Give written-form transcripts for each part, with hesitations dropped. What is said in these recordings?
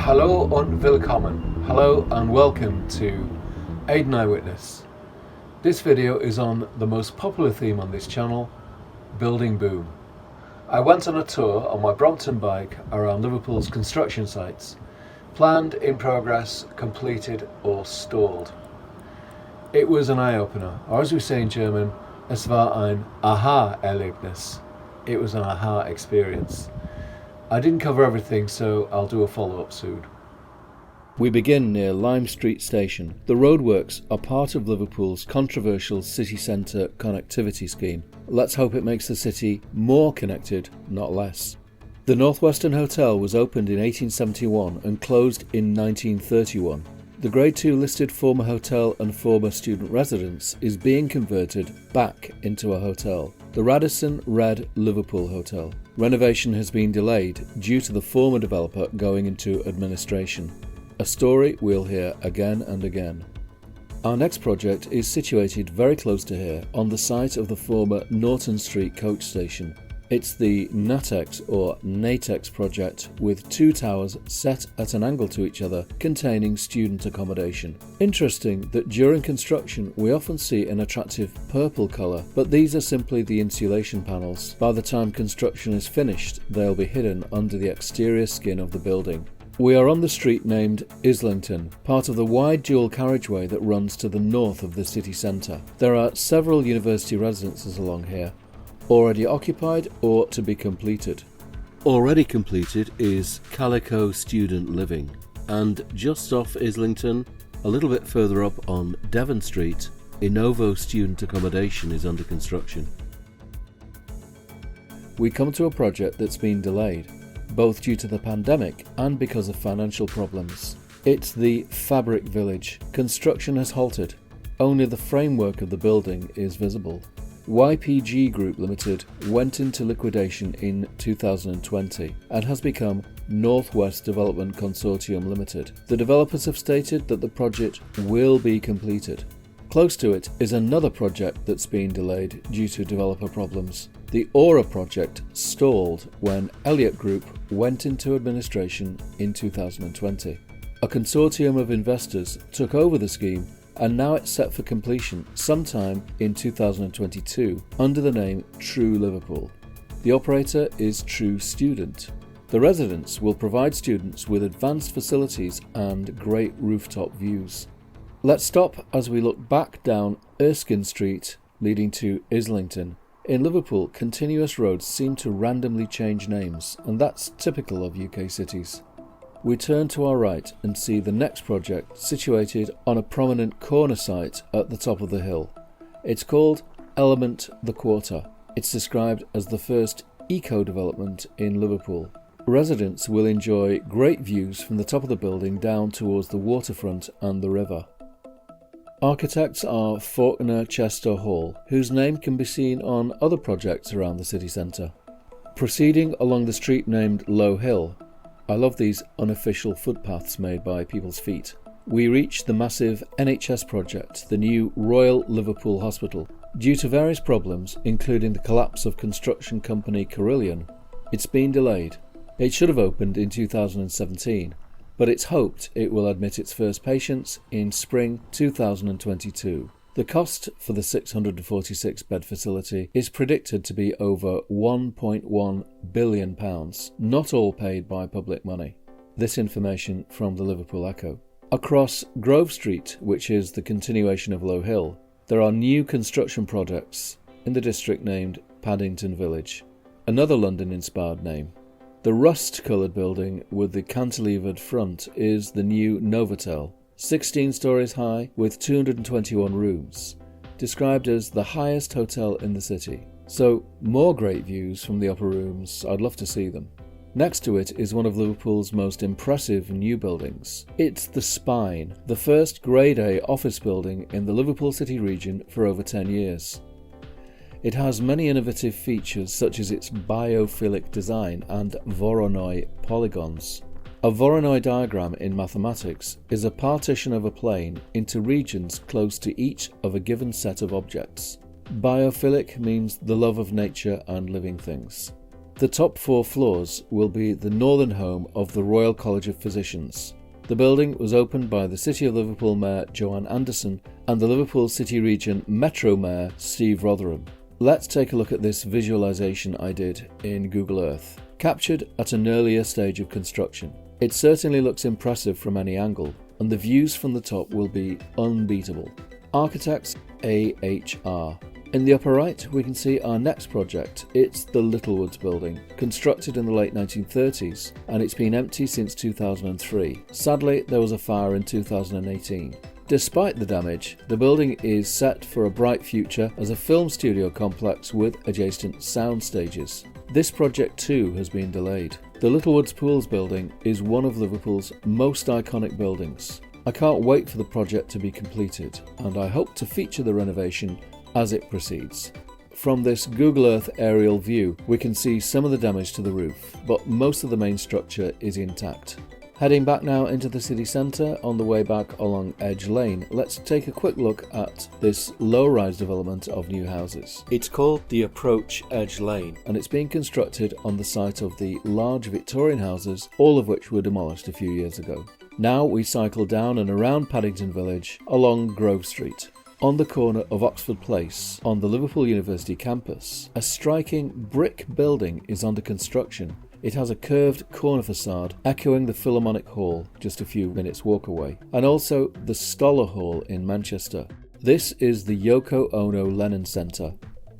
Hallo und willkommen. Hello and welcome to AidanEyewitness. This video is on the most popular theme on this channel, building boom. I went on a tour on my Brompton bike around Liverpool's construction sites, planned, in progress, completed or stalled. It was an eye-opener, or as we say in German, es war ein Aha-Erlebnis. It was an aha experience. I didn't cover everything, so I'll do a follow-up soon. We begin near Lime Street Station. The roadworks are part of Liverpool's controversial city centre connectivity scheme. Let's hope it makes the city more connected, not less. The Northwestern Hotel was opened in 1871 and closed in 1931. The Grade 2 listed former hotel and former student residence is being converted back into a hotel, the Radisson Red Liverpool Hotel. Renovation has been delayed due to the former developer going into administration. A story we'll hear again and again. Our next project is situated very close to here, on the site of the former Norton Street coach station. It's the Natex or Natex project with two towers set at an angle to each other containing student accommodation. Interesting that during construction we often see an attractive purple colour, but these are simply the insulation panels. By the time construction is finished, they'll be hidden under the exterior skin of the building. We are on the street named Islington, part of the wide dual carriageway that runs to the north of the city centre. There are several university residences along here, already occupied or to be completed. Already completed is Calico Student Living, and just off Islington, a little bit further up on Devon Street, Innovo Student Accommodation is under construction. We come to a project that's been delayed, both due to the pandemic and because of financial problems. It's the Fabric Village. Construction has halted. Only the framework of the building is visible. YPG Group Limited went into liquidation in 2020 and has become Northwest Development Consortium Limited. The developers have stated that the project will be completed. Close to it is another project that's been delayed due to developer problems. The Aura project stalled when Elliott Group went into administration in 2020. A consortium of investors took over the scheme, and now it's set for completion sometime in 2022 under the name True Liverpool. The operator is True Student. The residents will provide students with advanced facilities and great rooftop views. Let's stop as we look back down Erskine Street leading to Islington. In Liverpool, continuous roads seem to randomly change names, and that's typical of UK cities. We turn to our right and see the next project situated on a prominent corner site at the top of the hill. It's called Element the Quarter. It's described as the first eco-development in Liverpool. Residents will enjoy great views from the top of the building down towards the waterfront and the river. Architects are Faulkner Chester Hall, whose name can be seen on other projects around the city centre. Proceeding along the street named Low Hill, I love these unofficial footpaths made by people's feet. We reach the massive NHS project, the new Royal Liverpool Hospital. Due to various problems, including the collapse of construction company Carillion, it's been delayed. It should have opened in 2017, but it's hoped it will admit its first patients in spring 2022. The cost for the 646-bed facility is predicted to be over £1.1 billion, not all paid by public money. This information from the Liverpool Echo. Across Grove Street, which is the continuation of Low Hill, there are new construction projects in the district named Paddington Village, another London-inspired name. The rust-coloured building with the cantilevered front is the new Novotel, 16 stories high with 221 rooms, described as the highest hotel in the city. So, more great views from the upper rooms, I'd love to see them. Next to it is one of Liverpool's most impressive new buildings. It's the Spine, the first Grade A office building in the Liverpool City region for over 10 years. It has many innovative features such as its biophilic design and Voronoi polygons. A Voronoi diagram in mathematics is a partition of a plane into regions close to each of a given set of objects. Biophilic means the love of nature and living things. The top 4 floors will be the northern home of the Royal College of Physicians. The building was opened by the City of Liverpool Mayor Joanne Anderson and the Liverpool City Region Metro Mayor Steve Rotherham. Let's take a look at this visualisation I did in Google Earth, captured at an earlier stage of construction. It certainly looks impressive from any angle, and the views from the top will be unbeatable. Architects AHR. In the upper right, we can see our next project. It's the Littlewoods building, constructed in the late 1930s, and it's been empty since 2003. Sadly, there was a fire in 2018. Despite the damage, the building is set for a bright future as a film studio complex with adjacent sound stages. This project too has been delayed. The Littlewoods Pools building is one of Liverpool's most iconic buildings. I can't wait for the project to be completed, and I hope to feature the renovation as it proceeds. From this Google Earth aerial view, we can see some of the damage to the roof, but most of the main structure is intact. Heading back now into the city centre, on the way back along Edge Lane, let's take a quick look at this low-rise development of new houses. It's called the Approach Edge Lane, and it's being constructed on the site of the large Victorian houses, all of which were demolished a few years ago. Now we cycle down and around Paddington Village along Grove Street. On the corner of Oxford Place, on the Liverpool University campus, a striking brick building is under construction. It has a curved corner facade echoing the Philharmonic Hall just a few minutes walk away, and also the Stoller Hall in Manchester. This is the Yoko Lennon Centre,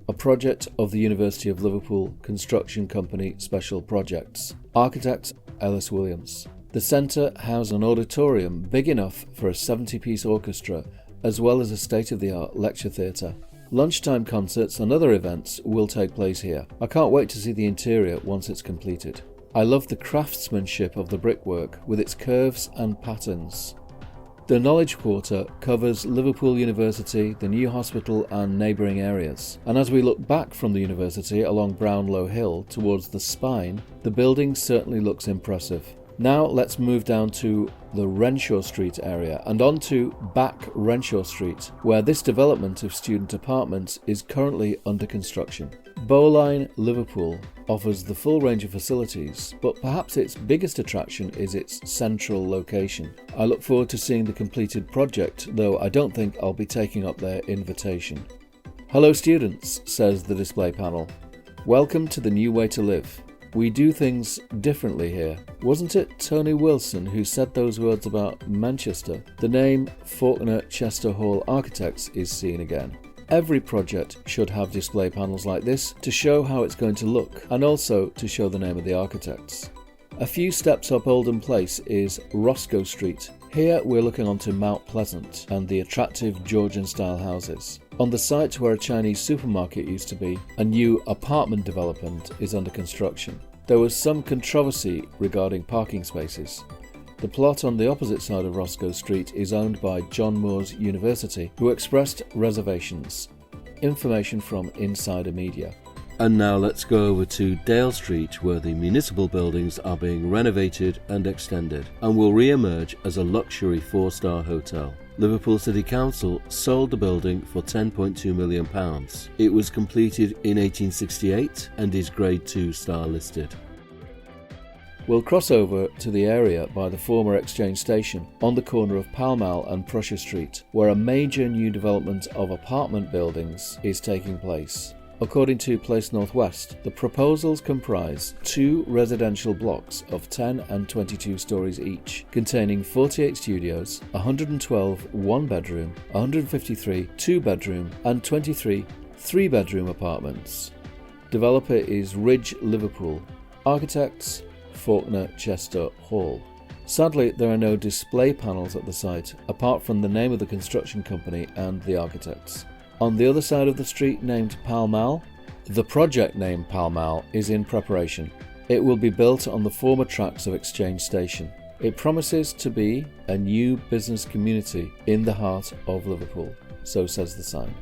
a project of the University of Liverpool Construction Company Special Projects. Architect Ellis Williams. The centre houses an auditorium big enough for a 70-piece orchestra, as well as a state-of-the-art lecture theatre. Lunchtime concerts and other events will take place here. I can't wait to see the interior once it's completed. I love the craftsmanship of the brickwork with its curves and patterns. The Knowledge Quarter covers Liverpool University, the new hospital and neighbouring areas. And as we look back from the university along Brownlow Hill towards the Spine, the building certainly looks impressive. Now let's move down to the Renshaw Street area and on to Back Renshaw Street, where this development of student apartments is currently under construction. Bowline Liverpool offers the full range of facilities, but perhaps its biggest attraction is its central location. I look forward to seeing the completed project, though I don't think I'll be taking up their invitation. Hello students, says the display panel. Welcome to the new way to live. We do things differently here. Wasn't it Tony Wilson who said those words about Manchester? The name Faulkner Chester Hall Architects is seen again. Every project should have display panels like this to show how it's going to look and also to show the name of the architects. A few steps up Oldham Place is Roscoe Street. Here we're looking onto Mount Pleasant and the attractive Georgian-style houses. On the site where a Chinese supermarket used to be, a new apartment development is under construction. There was some controversy regarding parking spaces. The plot on the opposite side of Roscoe Street is owned by John Moores University, who expressed reservations. Information from Insider Media. And now let's go over to Dale Street, where the municipal buildings are being renovated and extended and will re-emerge as a luxury 4-star hotel. Liverpool City Council sold the building for £10.2 million. It was completed in 1868 and is Grade 2 star listed. We'll cross over to the area by the former Exchange Station on the corner of Pall and Prussia Street, where a major new development of apartment buildings is taking place. According to Place Northwest, the proposals comprise 2 residential blocks of 10 and 22 stories each, containing 48 studios, 112 one-bedroom, 153 two-bedroom and 23 three-bedroom apartments. Developer is Ridge Liverpool. Architects Faulkner Chester Hall. Sadly, there are no display panels at the site, apart from the name of the construction company and the architects. On the other side of the street, named Pall Mall, the project named Pall Mall is in preparation. It will be built on the former tracks of Exchange Station. It promises to be a new business community in the heart of Liverpool, so says the sign.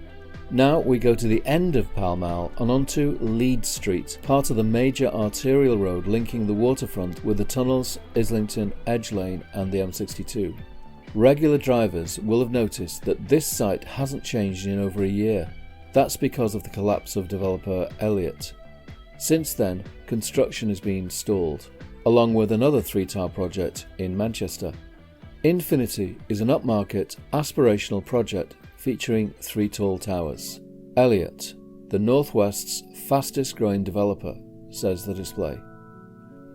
Now we go to the end of Pall Mall and onto Leeds Street, part of the major arterial road linking the waterfront with the tunnels, Islington, Edge Lane and the M62. Regular drivers will have noticed that this site hasn't changed in over a year. That's because of the collapse of developer Elliott. Since then, construction has been stalled, along with another 3-tower project in Manchester. Infinity is an upmarket, aspirational project featuring 3 tall towers. Elliott, the Northwest's fastest growing developer, says the display.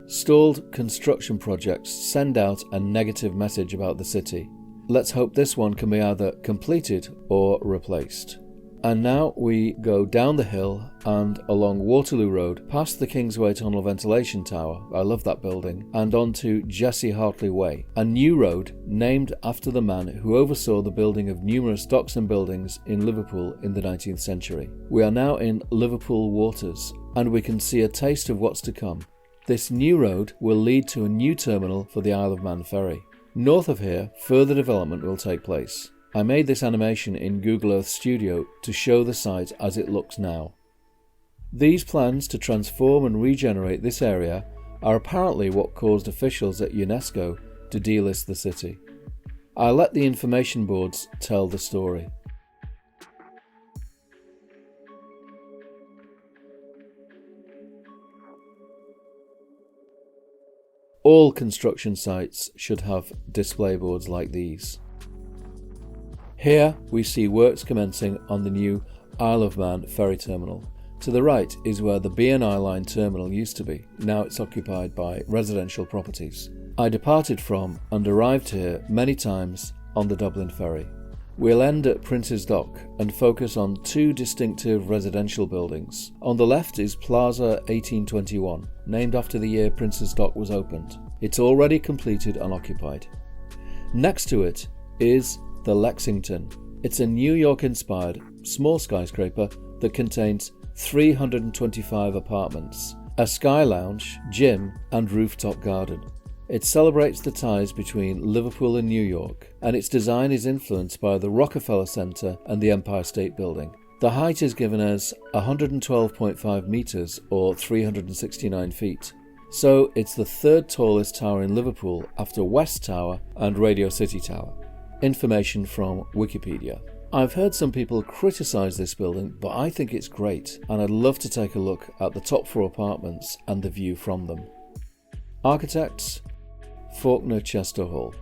Stalled construction projects send out a negative message about the city. Let's hope this one can be either completed or replaced. And now we go down the hill and along Waterloo Road, past the Kingsway Tunnel Ventilation Tower, I love that building, and onto Jesse Hartley Way, a new road named after the man who oversaw the building of numerous docks and buildings in Liverpool in the 19th century. We are now in Liverpool Waters, and we can see a taste of what's to come. This new road will lead to a new terminal for the Isle of Man ferry. North of here, further development will take place. I made this animation in Google Earth Studio to show the site as it looks now. These plans to transform and regenerate this area are apparently what caused officials at UNESCO to delist the city. I let the information boards tell the story. All construction sites should have display boards like these. Here we see works commencing on the new Isle of Man ferry terminal. To the right is where the BNI line terminal used to be. Now it's occupied by residential properties. I departed from and arrived here many times on the Dublin ferry. We'll end at Prince's Dock and focus on 2 distinctive residential buildings. On the left is Plaza 1821, named after the year Prince's Dock was opened. It's already completed and occupied. Next to it is the Lexington. It's a New York-inspired small skyscraper that contains 325 apartments, a sky lounge, gym and rooftop garden. It celebrates the ties between Liverpool and New York, and its design is influenced by the Rockefeller Center and the Empire State Building. The height is given as 112.5 meters or 369 feet. So it's the 3rd tallest tower in Liverpool after West Tower and Radio City Tower. Information from Wikipedia. I've heard some people criticise this building, but I think it's great, and I'd love to take a look at the top 4 apartments and the view from them. Architects, Faulkner Chester Hall.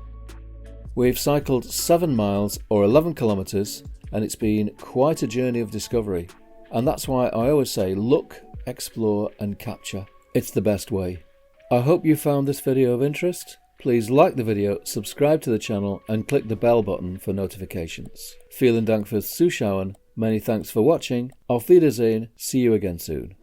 We've cycled 7 miles or 11 kilometres, and it's been quite a journey of discovery. And that's why I always say look, explore and capture. It's the best way. I hope you found this video of interest. Please like the video, subscribe to the channel and click the bell button for notifications. Vielen Dank fürs Zuschauen, many thanks for watching, auf Wiedersehen, see you again soon.